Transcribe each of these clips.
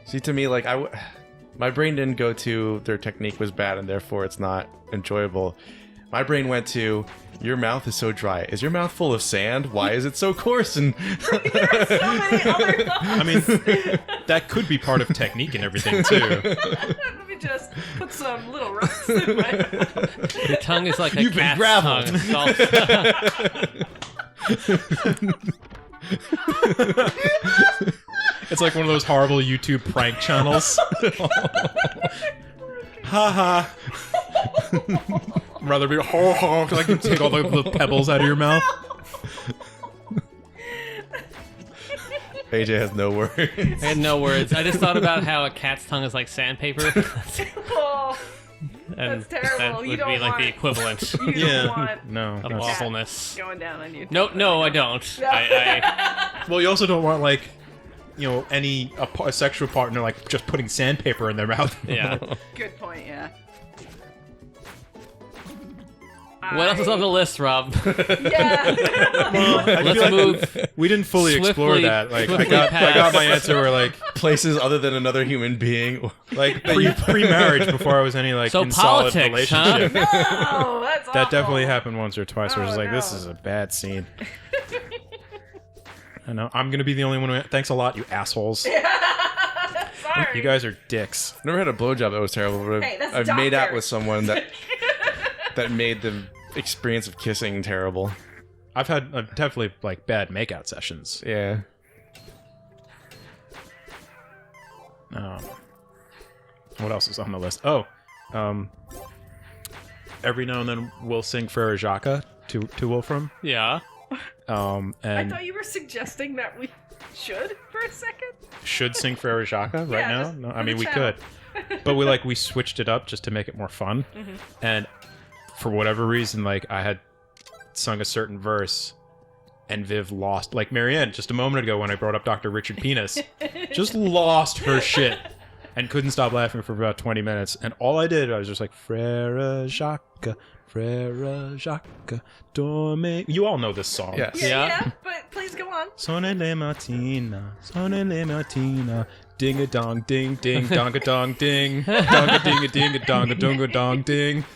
See, to me, like my brain didn't go to their technique was bad and therefore it's not enjoyable. My brain went to your mouth is so dry. Is your mouth full of sand? Why is it so coarse? And There are so many other thoughts. I mean, that could be part of technique and everything too. Let me just put some little rocks in my mouth. Your tongue is like a You've been cat's gravelled. tongue. It's like one of those horrible YouTube prank channels. Ha ha. Rather be ho ho, like you take all the pebbles out of your mouth. AJ has no words. I had no words. I just thought about how a cat's tongue is like sandpaper. Oh, And That's terrible. That You would don't be like want- the equivalent you don't want No. of that's- awfulness. going down on you. No, I don't. I Well, you also don't want like, you know, a sexual partner like just putting sandpaper in their mouth. yeah. Good point, yeah. What else is on the list, Rob? Yeah. I Let's feel like move. we didn't fully explore Swiftly- that. Like I swiftly got past. my answer where like Places other than another human being. like pre-marriage before I was any like So in solid politics, relationship. No, that's awful. That definitely happened once or twice. Where I was Oh, like, this no. is a bad scene. I know. I'm gonna be the only one who. Thanks a lot, you assholes. Sorry. You guys are dicks. I've never had a blowjob that was terrible, but Hey, that's I've made out doctor. with someone that made the experience of kissing terrible. I've had definitely like bad makeout sessions. Yeah. What else is on the list? Oh, every now and then we'll sing Frere Jacques to Wolfram. Yeah. I And thought you were suggesting that we should for a second. should sing Frere Jacques right Yeah, now. just No, for I mean the we channel. could, but we switched it up just to make it more fun. Mm-hmm. And for whatever reason, like I had sung a certain verse, and Viv lost. Like Maryann just a moment ago when I brought up Dr. Richard Penis, just lost her shit and couldn't stop laughing for about 20 minutes. And all I did, I was just like Frere Jacques, dorme. You all know this song. Yes. Yeah. But please go on. Sonne le Martina, ding a dong ding ding, dong a dong ding, dong a ding a ding a dong a dong a dong ding.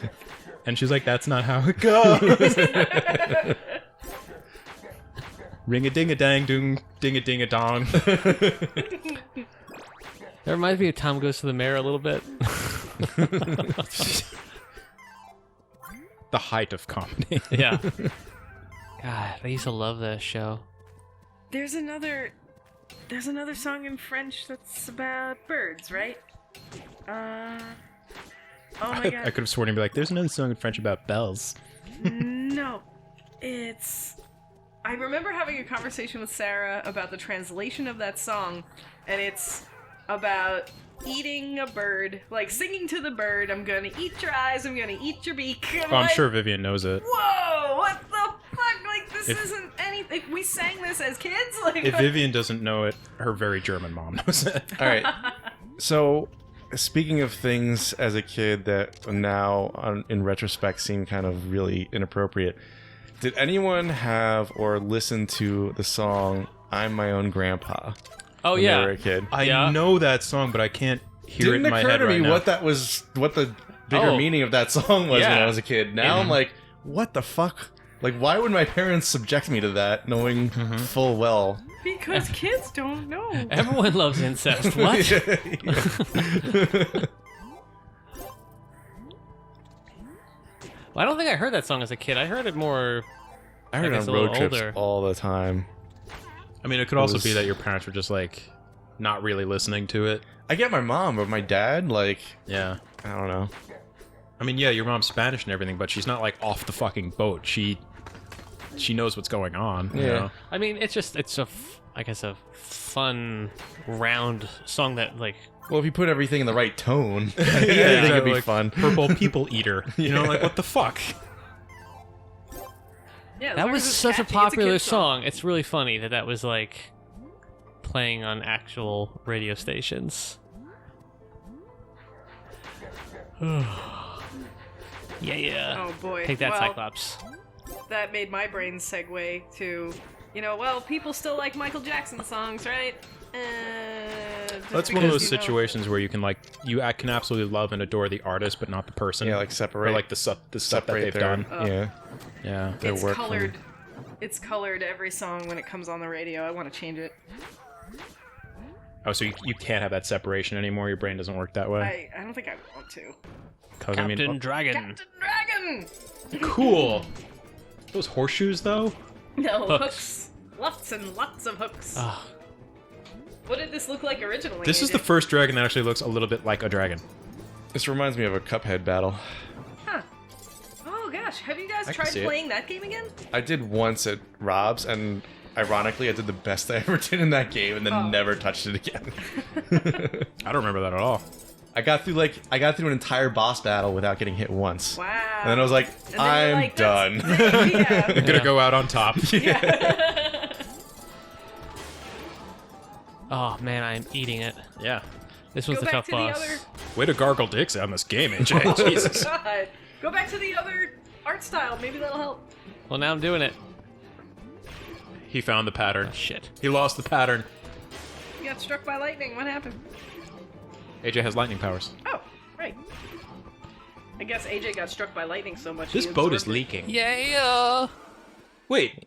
And she's like, that's not how it goes. Ring a ding a dang doong, ding a dong. That reminds me of Tom Goes to the Mayor a little bit. The height of comedy. Yeah. God, I used to love that show. There's another song in French that's about birds, right? Oh my I god. could have sworn to be like, there's another song in French about bells. No. It's I remember having a conversation with Sarah about the translation of that song, and it's about eating a bird, like singing to the bird, I'm gonna eat your eyes, I'm gonna eat your beak. Oh, I'm like, sure Vivian knows it. Whoa, what the fuck? Like, this If- isn't anything. We sang this as kids? Like, If Vivian doesn't know it, her very German mom knows it. All right. So, speaking of things as a kid that now, in retrospect, seem kind of really inappropriate, did anyone have or listen to the song "I'm My Own Grandpa" Oh, when yeah. they were a kid? I Yeah. know that song, but I can't hear Didn't it in my occur head to right me now. what the bigger Oh. meaning of that song was when Yeah. I was a kid. Now I'm like, what the fuck? Like, why would my parents subject me to that, knowing full well? because kids don't know. Everyone loves incest. What? Well, I don't think I heard that song as a kid. I heard it more. I heard it guess on a road little trips older. all the time. I mean, it could also was- be that your parents were just like not really listening to it. I get my mom, but my dad, like, Yeah. I don't know. I mean, yeah, your mom's Spanish and everything, but she's not like off the fucking boat. She knows what's going on. You Yeah. know? I mean, it's I guess a fun, round song that, like, Well, if you put everything in the right tone, I Yeah, think it'd be like, fun. Purple people eater. You know, like what the fuck? Yeah, as that long was as it's such a catchy, it's popular kid's song. It's really funny that was, like, playing on actual radio stations. Yeah. Oh boy. Take that, well, Cyclops. That made my brain segue to, well, people still like Michael Jackson songs, right? That's one of those because, you know, situations where you can can absolutely love and adore the artist, but not the person. Yeah, like separate. or like the stuff that separate they've their, done. Yeah. Yeah. their It's work from- colored. It's colored every song when it comes on the radio. I want to change it. Oh, so you can't have that separation anymore. Your brain doesn't work that way. I don't think I want to. Because Captain Dragon. Captain Dragon. cool. Those horseshoes, though. No Hooks. hooks. Lots and lots of hooks. Ah, What did this look like originally? This is the AJ? first dragon that actually looks a little bit like a dragon. This reminds me of a Cuphead battle. Huh. Oh gosh, have you guys I can tried see it. playing that game again? I did once at Rob's, and ironically, I did the best I ever did in that game, and then Oh. never touched it again. I don't remember that at all. I got through an entire boss battle without getting hit once. Wow. And then I was like, And then you're I'm like, that's- done. yeah. You're gonna go out on top. oh man, I'm eating it. Yeah. This was Go the back tough to the boss. other. Way to gargle dicks on this game, AJ. Jesus. God. Go back to the other art style. Maybe that'll help. Well, now I'm doing it. He found the pattern. Oh, shit. He lost the pattern. You got struck by lightning. What happened? AJ has lightning powers. Oh, right. I guess AJ got struck by lightning so much. This he boat is absorbed it. leaking. Yeah. Wait.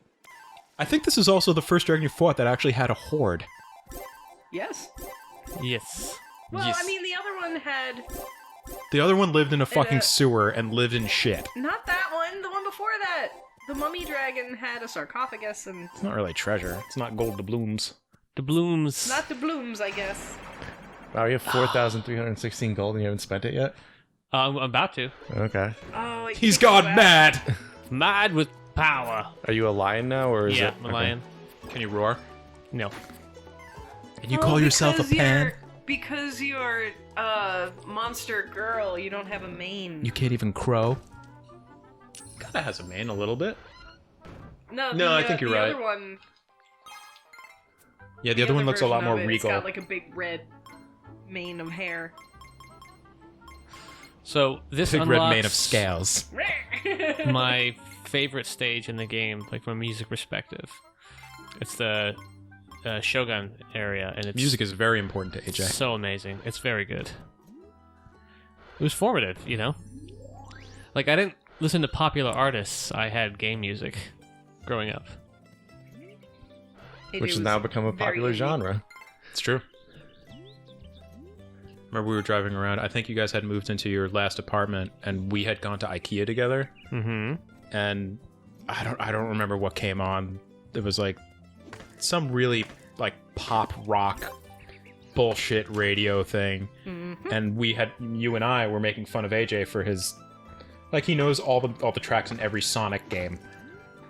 I think this is also the first dragon you fought that actually had a horde. Yes. Yes. Well, Yes. I mean, the other one had The other one lived in a fucking a- sewer and lived in shit. not that one. The one before that. The mummy dragon had a sarcophagus and It's not really treasure. It's not gold doubloons. The blooms. not the blooms, I guess. Wow, you have 4,316 gold and you haven't spent it yet? I'm about to. Okay. Oh, it He's kicks gone you out. mad! Mad with power. Are you a lion now, or is Yeah, it? I'm a lion. Can you roar? No. Can you Oh, call yourself a because pan? Because you're a monster girl, you don't have a mane. You can't even crow? Kinda has a mane a little bit. No, No, I think you're the right. Other one, Yeah, the other one looks a lot version more of it, regal. It's got like a big red mane of hair. So this Big red mane of unlocks scales. my favorite stage in the game, like from a music perspective. It's the Shogun area, and it's Music is very important to AJ. so amazing. It's very good. It was formative, you know? Like, I didn't listen to popular artists. I had game music growing up. It Which has was now become a very popular unique. genre. It's true. Remember we were driving around. I think you guys had moved into your last apartment, and we had gone to IKEA together. Mm-hmm. And I don't remember what came on. It was like some really like pop rock bullshit radio thing. Mhm. And you and I were making fun of AJ for his, like, he knows all the tracks in every Sonic game,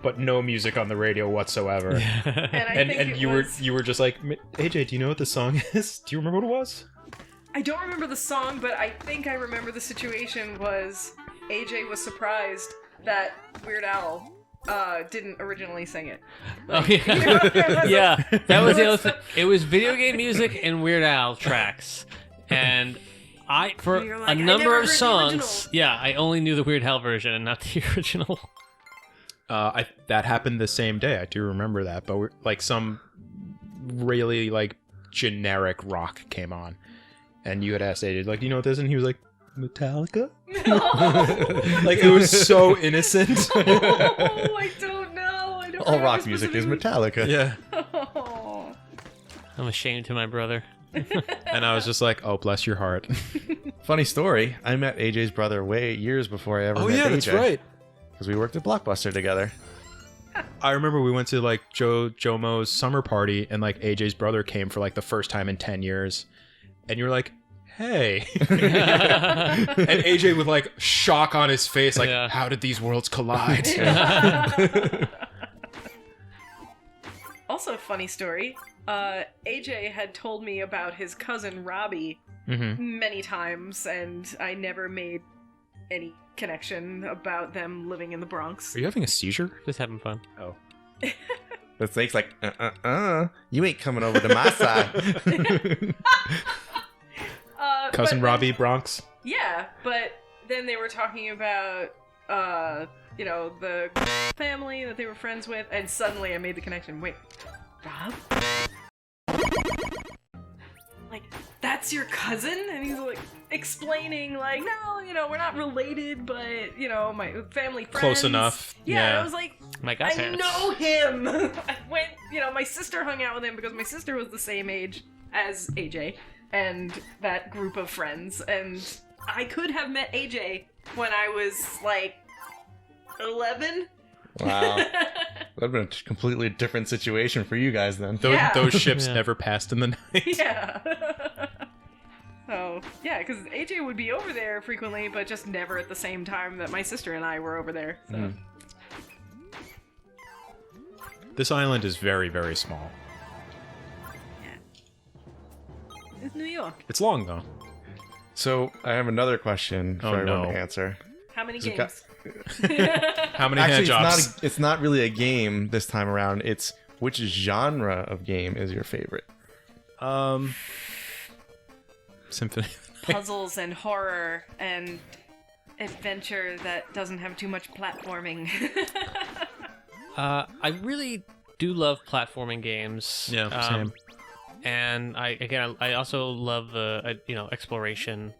but no music on the radio whatsoever. And I and think it you was, were just like, AJ, do you know what the song is? Do you remember what it was? I don't remember the song, but I think I remember the situation was AJ was surprised that Weird Al didn't originally sing it. Oh, yeah. Yeah, that was the other thing. It was video game music and Weird Al tracks. And for You're like, a "I number never of heard the songs, original." yeah, I only knew the Weird Al version and not the original. That happened the same day. I do remember that, but like some really like generic rock came on, and you had asked AJ, like, do you know what this is? And he was like, Metallica. Like, it was so innocent. Oh, I don't know. I don't All remember rock music is specifically. Metallica. Yeah. Oh. I'm ashamed to my brother. And I was just like, oh, bless your heart. Funny story. I met AJ's brother years before I ever met AJ. Because we worked at Blockbuster together. I remember we went to like Jomo's summer party, and like AJ's brother came for like the first time in 10 years, and you were like, hey. And AJ with like shock on his face, like, Yeah. how did these worlds collide? Also, funny story. AJ had told me about his cousin Robbie Mm-hmm. many times, and I never made any connection about them living in the Bronx. Are you having a seizure? Just having fun. Oh. The snake's like, you ain't coming over to my side. Cousin but- Robbie Bronx? Yeah, but then they were talking about, the family that they were friends with, and suddenly I made the connection. Wait, Rob? like, that's your cousin? And he's like explaining like, no, we're not related, but my family friends. Close enough. Yeah, and I was like, My I godparents. know him. I went, my sister hung out with him because my sister was the same age as AJ and that group of friends, and I could have met AJ when I was like 11. Wow. That'd have been a completely different situation for you guys then. Those ships Yeah. never passed in the night. Yeah. So, yeah, because AJ would be over there frequently, but just never at the same time that my sister and I were over there. So. This island is very, very small. It's New York. It's long, though. So I have another question for Oh, everyone no. to answer. How many Is it games? How many Actually, hand jobs? it's not really a game this time around. It's which genre of game is your favorite? Symphony. Puzzles and horror and adventure that doesn't have too much platforming. I really do love platforming games. Yeah, same. And I also love exploration.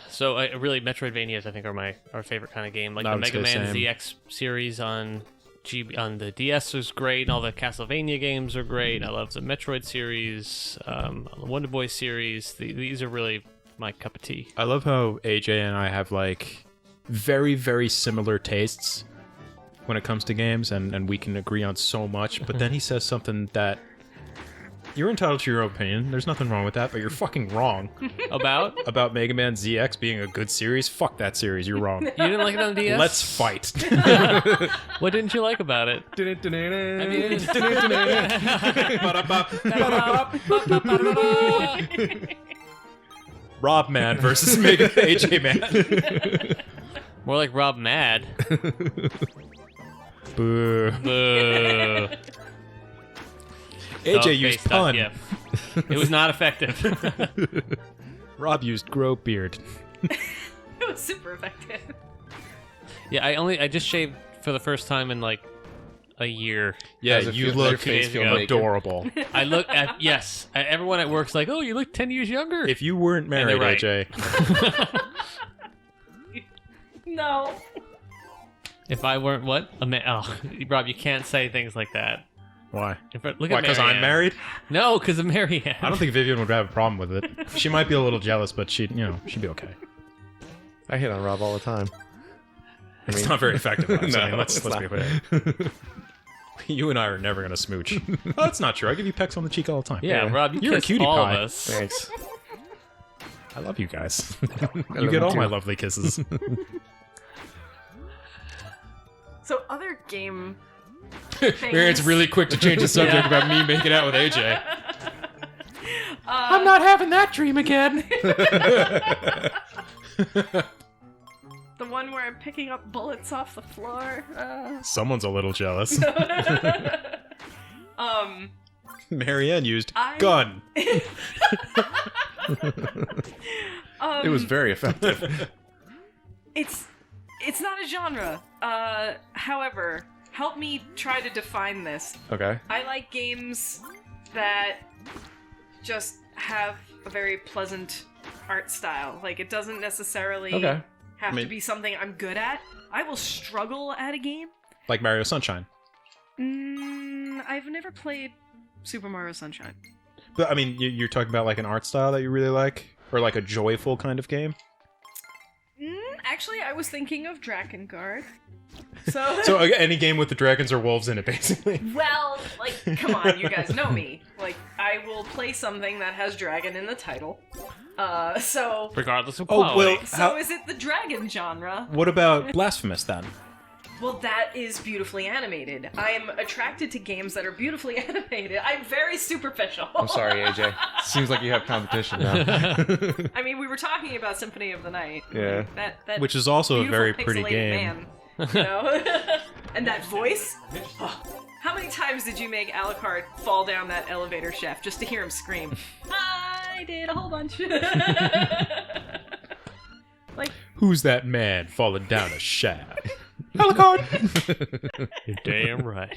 So really, Metroidvanias I think are our favorite kind of game. Like I the would say Megaman same. ZX series on the DS is great, and all the Castlevania games are great. I love the Metroid series, the Wonderboy series. These are really my cup of tea. I love how AJ and I have like very, very similar tastes when it comes to games, and we can agree on so much. But then he says something that you're entitled to your own opinion. There's nothing wrong with that, but you're fucking wrong About Mega Man ZX being a good series. Fuck that series. You're wrong. you didn't like it on DS? Let's fight. What didn't you like about it? Rob Man versus Mega AJ Man. More like Rob Mad. Boo. Boo. AJ used pun. Yeah. It was not effective. Rob used grow beard. It was super effective. Yeah, I just shaved for the first time in like a year. Yeah, Does it you feel- does your look face feel naked? adorable. I look at everyone at work's like, oh, you look 10 years younger. If you weren't married, right. AJ, No. If I weren't what? Rob, you can't say things like that. why? Look Why? at Because Maryann. I'm married? No, because of Maryann. I don't think Vivian would have a problem with it. She might be a little jealous, but she'd be okay. I hit on Rob all the time. It's not very effective. Rob, so I mean, let's it's be not. clear. You and I are never gonna smooch. Oh, that's not true. I give you pecks on the cheek all the time. Yeah, Rob, You're a kiss cutie all pie. of us. Thanks. I love you guys. I You love get all too. my lovely kisses. So other game Marian's really quick to change the subject Yeah. about me making out with AJ. I'm not having that dream again. the one where I'm picking up bullets off the floor. Someone's a little jealous. Um, Marianne used I- gun. It was very effective. it's not a genre. However, help me try to define this. Okay. I like games that just have a very pleasant art style. Like, it doesn't necessarily Okay. have I mean- to be something I'm good at. I will struggle at a game. Like Mario Sunshine. I've never played Super Mario Sunshine. But I mean, you're talking about like an art style that you really like? Or like a joyful kind of game? Actually, I was thinking of Drakengard. So, So any game with the dragons or wolves in it, basically. well, like, come on, you guys know me. Like, I will play something that has dragon in the title. So Regardless of Oh, quality. well, So is it the dragon genre? What about Blasphemous then? Well, that is beautifully animated. I am attracted to games that are beautifully animated. I'm very superficial. I'm sorry, AJ. Seems like you have competition now. I mean, we were talking about Symphony of the Night. Yeah. That Which is also a beautiful very pretty pixelated game. Man, you know? And that voice. Oh, how many times did you make Alucard fall down that elevator shaft just to hear him scream? I did a whole bunch. Like, Who's that man falling down a shaft? Alucard! You're damn right.